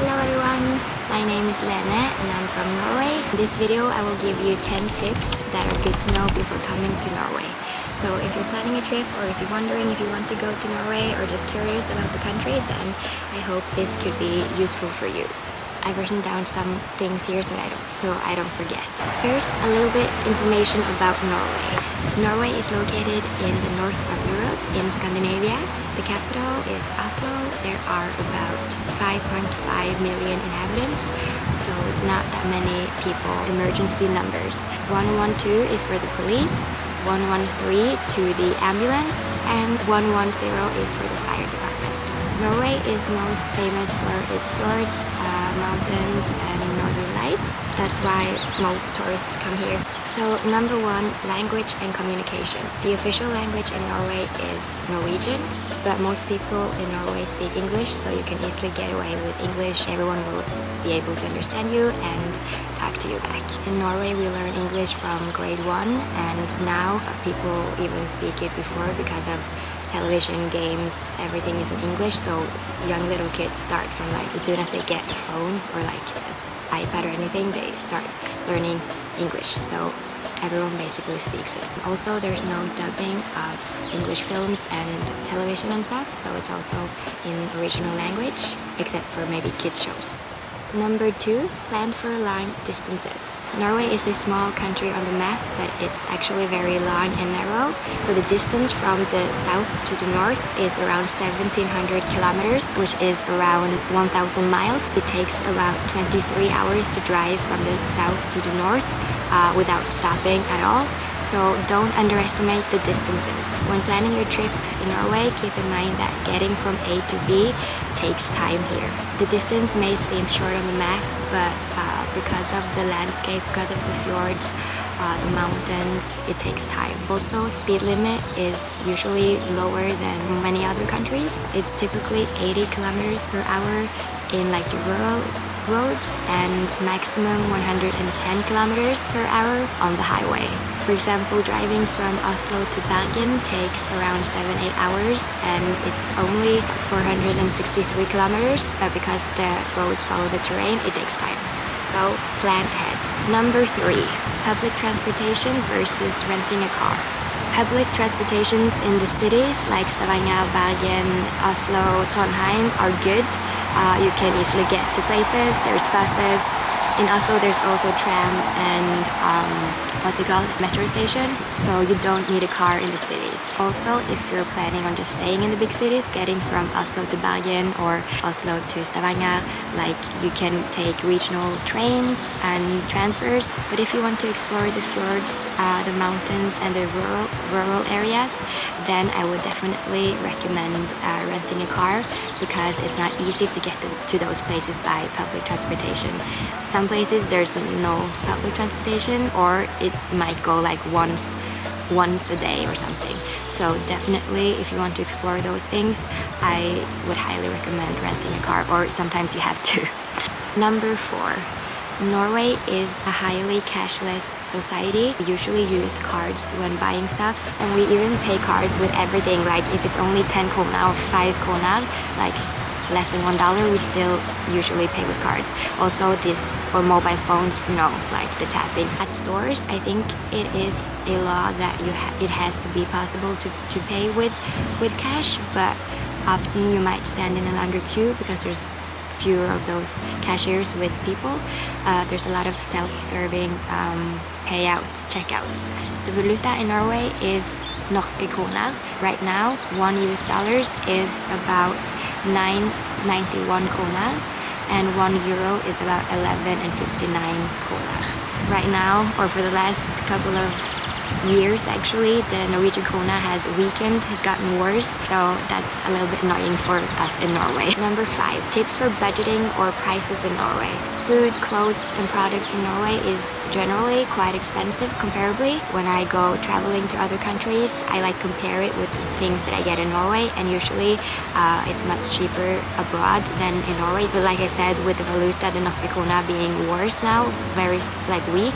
Hello everyone, my name is Lene and I'm from Norway. In this video I will give you 10 tips that are good to know before coming to Norway. So if you're planning a trip or if you're wondering if you want to go to Norway or just curious about the country, then I hope this could be useful for you. I've written down some things here so I don't forget. First, a little bit information about Norway. Norway is located in the north of Europe, in Scandinavia. The capital is Oslo. There are about 5.5 million inhabitants, so it's not that many people. Emergency numbers. 112 is for the police, 113 to the ambulance, and 110 is for the fire department. Norway is most famous for its fjords, mountains, and northern lights. That's why most tourists come here. So number one, language and communication. The official language in Norway is Norwegian, but most people in Norway speak English, so you can easily get away with English. Everyone will be able to understand you and talk to you back. In Norway, we learn English from grade 1, and now people even speak it before because of television, games, everything is in English, so young little kids start from like as soon as they get a phone or like an iPad or anything, they start learning English, so everyone basically speaks it. Also, there's no dubbing of English films and television and stuff, so it's also in original language, except for maybe kids shows. Number 2, plan for long distances. Norway is a small country on the map, but it's actually very long and narrow. So the distance from the south to the north is around 1,700 kilometers, which is around 1,000 miles. It takes about 23 hours to drive from the south to the north without stopping at all. So don't underestimate the distances. When planning your trip in Norway, keep in mind that getting from A to B takes time here. The distance may seem short on the map, but because of the landscape, because of the fjords, the mountains, it takes time. Also, speed limit is usually lower than many other countries. It's typically 80 kilometers per hour in like the rural roads and maximum 110 kilometers per hour on the highway. For example, driving from Oslo to Bergen takes around 7-8 hours and it's only 463 kilometers, but because the roads follow the terrain, it takes time. So plan ahead. Number 3, public transportation versus renting a car. Public transportations in the cities like Stavanger, Bergen, Oslo, Trondheim are good. You can easily get to places, there's buses. In Oslo there's also tram and metro station, so you don't need a car in the cities. Also, if you're planning on just staying in the big cities, getting from Oslo to Bergen or Oslo to Stavanger, like you can take regional trains and transfers. But if you want to explore the fjords, the mountains and the rural areas, then I would definitely recommend renting a car because it's not easy to get to those places by public transportation. Some places there's no public transportation, or it might go like once a day or something. So definitely, if you want to explore those things, I would highly recommend renting a car, or sometimes you have to. Number 4. Norway is a highly cashless society. We usually use cards when buying stuff, and we even pay cards with everything. Like if it's only 10 krona or 5 krona, like less than $1, we still usually pay with cards. Also or mobile phones, like the tapping. At stores, I think it is a law that it has to be possible to pay with cash, but often you might stand in a longer queue because there's fewer of those cashiers with people. There's a lot of self-serving checkouts. The valuta in Norway is norske kroner. Right now, $1 is about 9.91 kroner, and €1 is about 11.59 kroner. Right now, or for the last couple of years actually, the Norwegian krona has weakened, has gotten worse, so that's a little bit annoying for us in Norway. Number 5, tips for budgeting or prices in Norway. Food, clothes, and products in Norway is generally quite expensive comparably. When I go traveling to other countries, I like compare it with things that I get in Norway, and usually it's much cheaper abroad than in Norway. But like I said, with the valuta, the norske krona being worse now, very weak,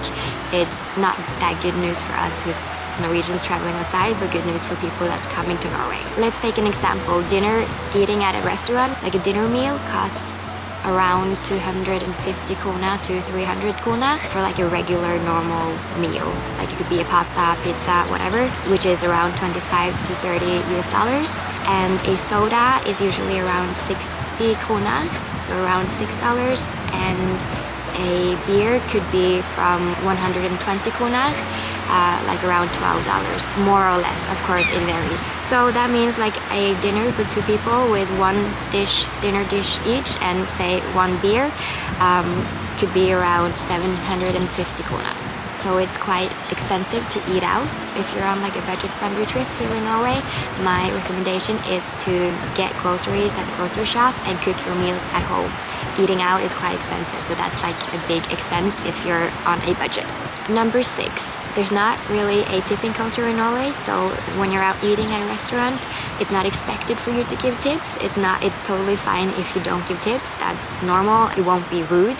it's not that good news for us who's Norwegians traveling outside, but good news for people that's coming to Norway. Let's take an example. Dinner, eating at a restaurant, like a dinner meal, costs around 250 krona to 300 krona for like a regular normal meal. Like it could be a pasta, pizza, whatever, which is around 25 to 30 US dollars. And a soda is usually around 60 krona, so around $6. And a beer could be from 120 krona, like around $12, more or less. Of course, it varies. So that means like a dinner for 2 people with one dinner dish each, and say 1 beer, could be around 750 krona. So it's quite expensive to eat out. If you're on like a budget-friendly trip here in Norway, my recommendation is to get groceries at the grocery shop and cook your meals at home. Eating out is quite expensive, so that's like a big expense if you're on a budget. Number 6. There's not really a tipping culture in Norway, so when you're out eating at a restaurant, it's not expected for you to give tips. It's totally fine if you don't give tips. That's normal. It won't be rude.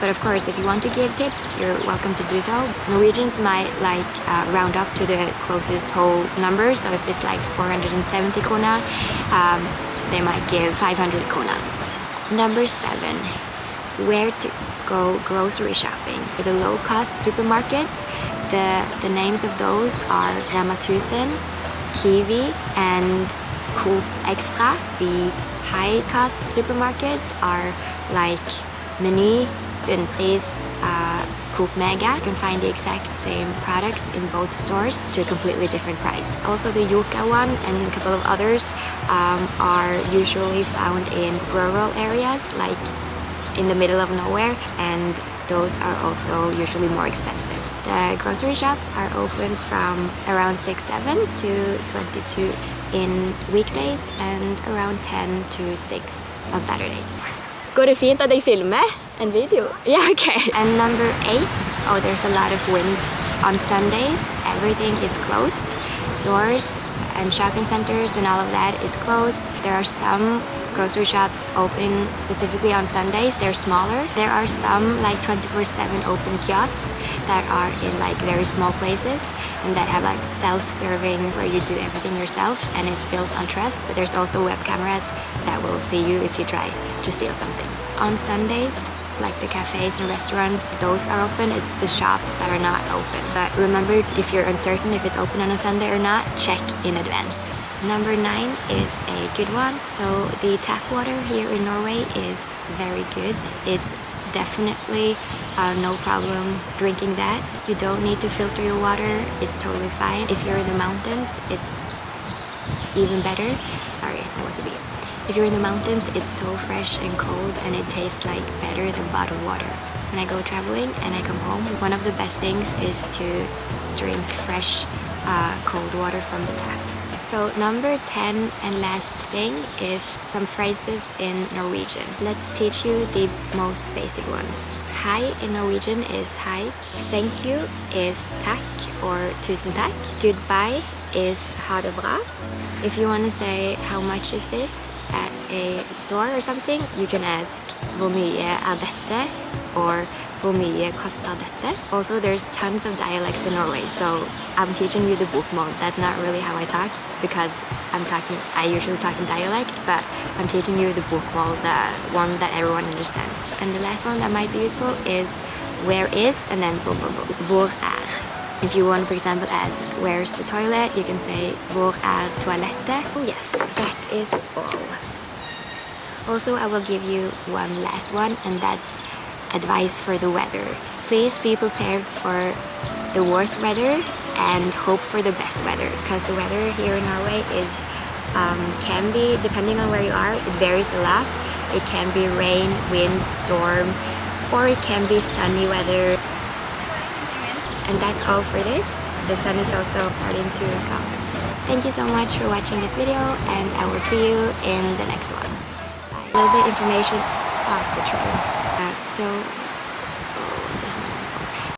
But of course, if you want to give tips, you're welcome to do so. Norwegians might like round up to the closest whole number. So if it's like 470 krona, they might give 500 krona. Number 7. Where to go grocery shopping. For the low-cost supermarkets, the names of those are Rema 1000, Kiwi, and Coop Extra. The high-cost supermarkets are like Meny, Bunnpris, Coop Mega. You can find the exact same products in both stores to a completely different price. Also, the Yuka one and a couple of others are usually found in rural areas, like in the middle of nowhere, and those are also usually more expensive. The grocery shops are open from around 6-7 to 22 in weekdays and around 10 to 6 on Saturdays. Går det fint at jeg filmer en video? Yeah, okay. And number 8. Oh, there's a lot of wind. On Sundays, everything is closed. Stores and shopping centers and all of that is closed. There are some grocery shops open specifically on Sundays. They're smaller. There are some like 24/7 open kiosks that are in like very small places and that have like self-serving where you do everything yourself, and it's built on trust. But there's also web cameras that will see you if you try to steal something. On Sundays, like the cafes and restaurants, those are open. It's the shops that are not open. But remember, if you're uncertain if it's open on a Sunday or not, check in advance. Number 9 is a good one. So the tap water here in Norway is very good. It's definitely no problem drinking that. You don't need to filter your water. It's totally fine. If you're in the mountains, it's even better. Sorry, that was a beep. If you're in the mountains, it's so fresh and cold, and it tastes like better than bottled water. When I go traveling and I come home, one of the best things is to drink fresh, cold water from the tap. So number 10 and last thing is some phrases in Norwegian. Let's teach you the most basic ones. Hi in Norwegian is hi. Thank you is takk or tusen takk. Goodbye is ha det bra. If you want to say how much is this at a store or something, you can ask hvor mye dette or hvor mye koster dette. Also, there's tons of dialects in Norway, so I'm teaching you the bokmål. That's not really how I talk, because I usually talk in dialect, but I'm teaching you the bokmål, the one that everyone understands. And the last one that might be useful is where is, and then boom boom boom. Hvor If you want, for example, ask where's the toilet, you can say hvor toalettet. Oh yes, that is all. Also, I will give you one last one, and that's advice for the weather. Please be prepared for the worst weather and hope for the best weather, because the weather here in Norway is can be, depending on where you are, it varies a lot. It can be rain, wind, storm, or it can be sunny weather. And that's all for this. The sun is also starting to come. Thank you so much for watching this video, and I will see you in the next one. Bye. A little bit information off the train. So